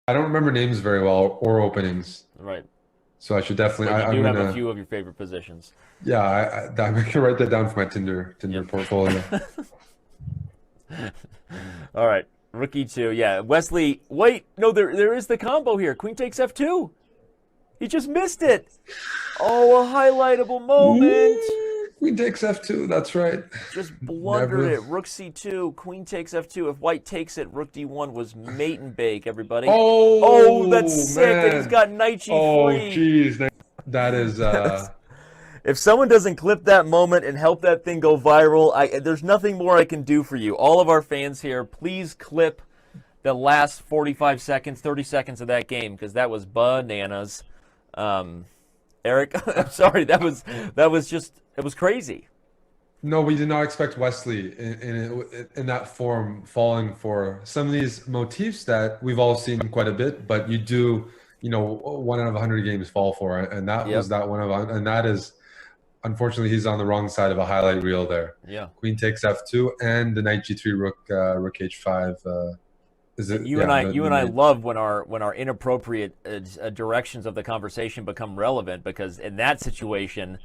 I don't remember names very well or openings, Right. so I should definitely. But you I'm do have a gonna. few of your favorite positions. Yeah, I'm gonna write that down for my Tinder Yep. portfolio. All right. Rookie 2. Yeah. Wesley. Wait. No, there is the combo here. Queen takes F2. He just missed it. Oh, a highlightable moment. Queen takes F2. That's right. Just blundered Never. it. Rook C2. Queen takes F2. If white takes it, Rook D1 was mate and bake, everybody. Oh, that's Oh sick. And he's man. got knight Oh G3. geez. That is If someone doesn't clip that moment and help that thing go viral, there's nothing more I can do for you. All of our fans here, please clip the last 45 seconds, 30 seconds of that game because that was bananas. Eric, I'm sorry, that was just it was crazy. no, we did not expect Wesley in that form falling for some of these motifs that we've all seen quite a bit, but you do, 1 out of 100 games fall for it, and that was Yep. that and that is unfortunately he's on the wrong side of a highlight reel there. Yeah. Queen takes F2 and the knight G3 rook H5 is it And you yeah and I, the you and I mate. love when our inappropriate directions of the conversation become relevant because in that situation,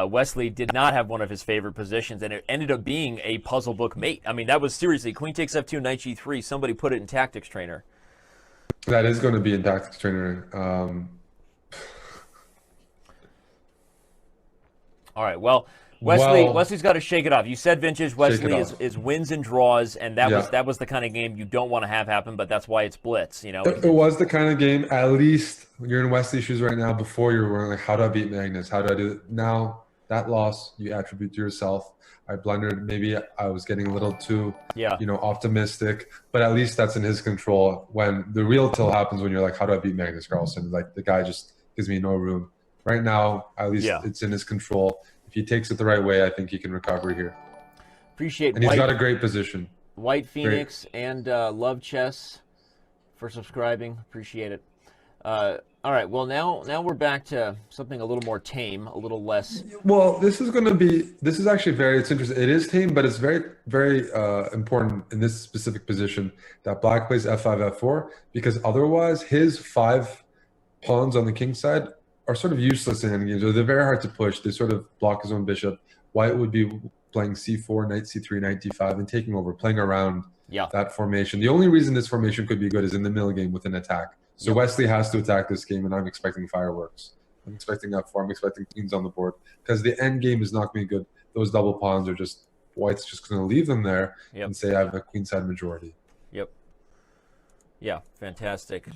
Wesley did not have one of his favorite positions, and it ended up being a puzzle book mate. I mean, that was seriously Queen takes F2, Knight G3. Somebody put it in Tactics Trainer. That is going to be in tactics trainer. All right, well. Well, Wesley's got to shake it off. You said vintage. shake it Wesley is, off. is wins and draws, and that was Yeah. that was the kind of game you don't want to have happen. But that's why it's blitz. It was the kind of game, at least you're in Wesley shoes right now. Before you were wondering, like, how do I beat Magnus? How do I do it? Now, that loss you attribute to yourself. I blundered. Maybe I was getting a little too, Yeah. optimistic, but at least that's in his control. When the real till happens, when you're like, how do I beat Magnus Carlsen? Like, the guy just gives me no room. Right now, at least Yeah. it's in his control. If he takes it the right way, I think he can recover here. Appreciate And he's got a great position. White Great. Phoenix and Love Chess for subscribing. Appreciate it. All right. Well, now we're back to something a little more tame, a little less. Well, this is actually it's interesting. It is tame, but it's very, very important in this specific position that black plays f5, f4, because otherwise his 5 pawns on the king side are sort of useless in endgames. Or they're very hard to push. They sort of block his own bishop. White would be playing c4, knight c3, knight d5, and taking over, playing around Yeah. that formation. The only reason this formation could be good is in the middle game with an attack. So Yep. Wesley has to attack this game, and I'm expecting fireworks. I'm expecting f4. I'm expecting queens on the board because the end game is not going to be good. Those double pawns are just White's just going to leave them there Yep. and say I have a queenside majority. Yep. Yeah. Fantastic.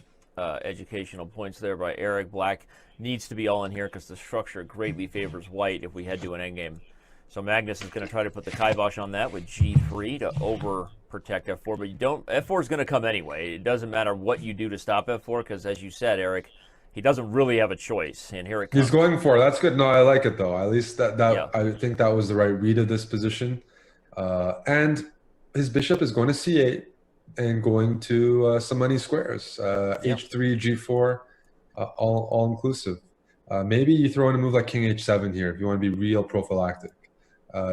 Educational points there by Eric. Black needs to be all in here because the structure greatly favors white if we head to an endgame. So Magnus is going to try to put the kibosh on that with g3 to overprotect f4, but f4 is going to come anyway. It doesn't matter what you do to stop f4 because, as you said, Eric, he doesn't really have a choice, and here it comes. He's going for it. That's good. No, I like it though. At least Yeah. I think that was the right read of this position. And his bishop is going to c8 and going to some money squares. H3, g4, all inclusive. Maybe you throw in a move like king h7 here if you want to be real prophylactic.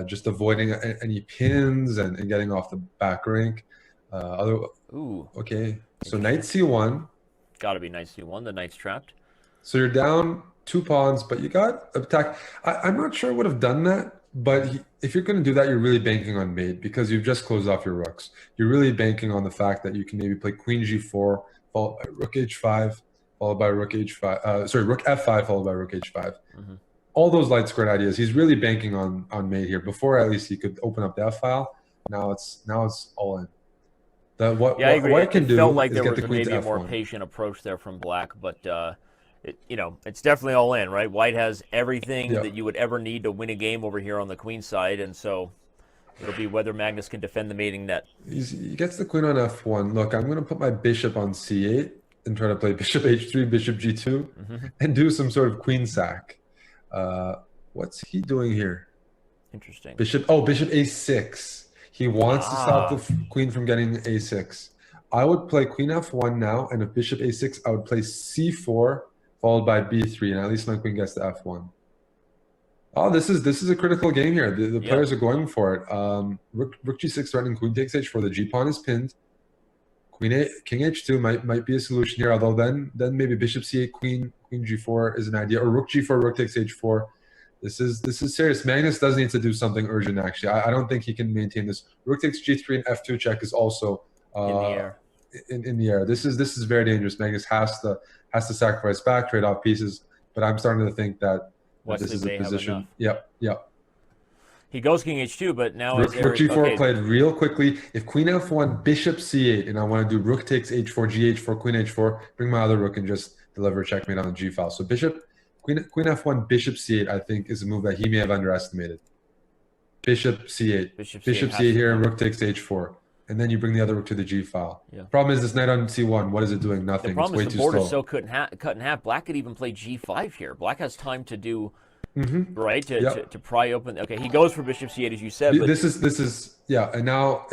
Just avoiding any pins and getting off the back rank. Ooh. Okay, so knight c1. Got to be knight c1. The knight's trapped. So you're down 2 pawns, but you got attack. I'm not sure I would have done that, but if you're going to do that, you're really banking on mate because you've just closed off your rooks. You're really banking on the fact that you can maybe play queen g4, followed by rook h5, followed by rook h5. Rook f5, followed by rook h5. Mm-hmm. All those light squared ideas. He's really banking on mate here. Before, at least he could open up that file. Now it's all in. What I agree. White can it do felt like is there get was the queen maybe to a more f1. patient approach there from Black, but it's definitely all in, right? White has everything Yeah. that you would ever need to win a game over here on the queen side, and so it'll be whether Magnus can defend the mating net. He gets the queen on f1. Look, I'm going to put my bishop on c8 and try to play bishop h3, bishop g2, and do some sort of queen sack. What's he doing here? Interesting. Bishop a6. He wants to stop the queen from getting a6. I would play queen f1 now, and if bishop a6, I would play c4 followed by b3, and at least my queen gets to f1. Oh, this is a critical game here. The players are going for it. Rook g6 threatening queen takes h4. The g pawn is pinned. King h2 might be a solution here. Although then maybe bishop c8, queen g4 is an idea, or rook g4, rook takes h4. This is serious. Magnus does need to do something urgent. Actually, I don't think he can maintain this. Rook takes g3 and f2 check is also in the air. In the air. This is very dangerous. Magnus has to sacrifice back, trade off pieces. But I'm starting to think that this is a position. Yep. He goes king h2, but now rook g4 played real quickly. If queen f1, bishop c8, and I want to do rook takes h4, gh4, queen h4, bring my other rook and just deliver checkmate on the g file. So queen f1, bishop c8, I think is a move that he may have underestimated. Bishop c8, bishop c8 here, and rook takes h4, and then you bring the other rook to the g file. Yeah. Problem is this knight on c1. What is it doing? Nothing. The problem it's way is the too board slow. is so cut in half. Black could even play g5 here. Black has time to do. Right to pry open. Okay, he goes for bishop c8 as you said. But this is yeah, and now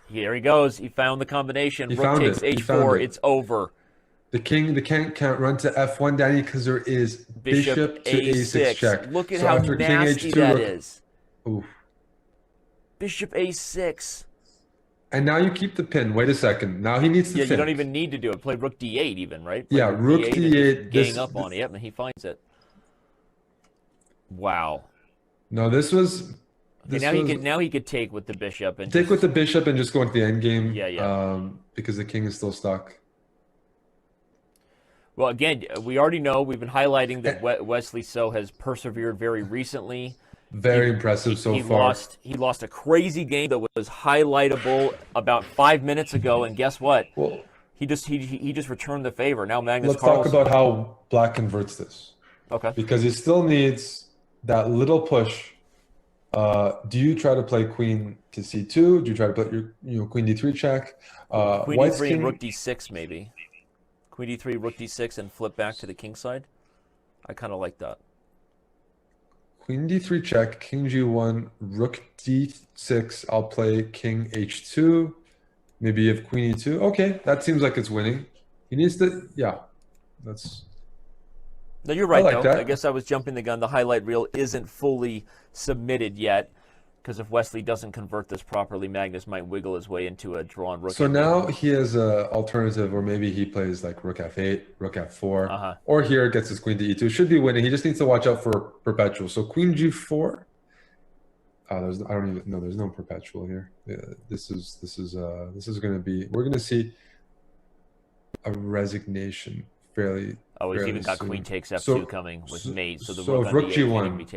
here he goes. He found the combination. Rook takes h4. It's over. The king can't run to f1, Danny, because there is bishop to a6 check. Look at how nasty that is. Oof. Bishop a6. And now you keep the pin. Wait a second. Now he needs to you don't even need to do it. Play rook d8 even, right? Play rook d8. Gang up on it. Yep, and he finds it. Wow. No, this was... Now he could take with the bishop. And with the bishop and just go into the end game. Yeah. Because the king is still stuck. Well, again, we already know. We've been highlighting that Wesley So has persevered very recently. Very impressive so far. He lost a crazy game that was highlightable about 5 minutes ago, and guess what? Well, he just returned the favor. Now Magnus Carlsen. Let's talk about how Black converts this. Okay. Because he still needs that little push. Do you try to play queen to c2? Do you try to play your queen d3 check? Queen d3 and rook d6 maybe. Queen d3, rook d6, and flip back to the king side. I kind of like that. Queen d3 check, king g1, rook d6. I'll play king h2. Maybe you have queen e2. Okay, that seems like it's winning. He needs to, that's... No, you're right, though. I guess I was jumping the gun. The highlight reel isn't fully submitted yet, because if Wesley doesn't convert this properly, Magnus might wiggle his way into a drawn rook. So now he has an alternative, or maybe he plays like rook f8, rook f4, or here gets his queen to e2. Should be winning. He just needs to watch out for perpetual. So queen g4. I don't even know. There's no perpetual here. Yeah, this is going to be. We're going to see a resignation fairly. Oh, he's even got soon. queen takes f2 coming with mate. So the rook g1 can be taken.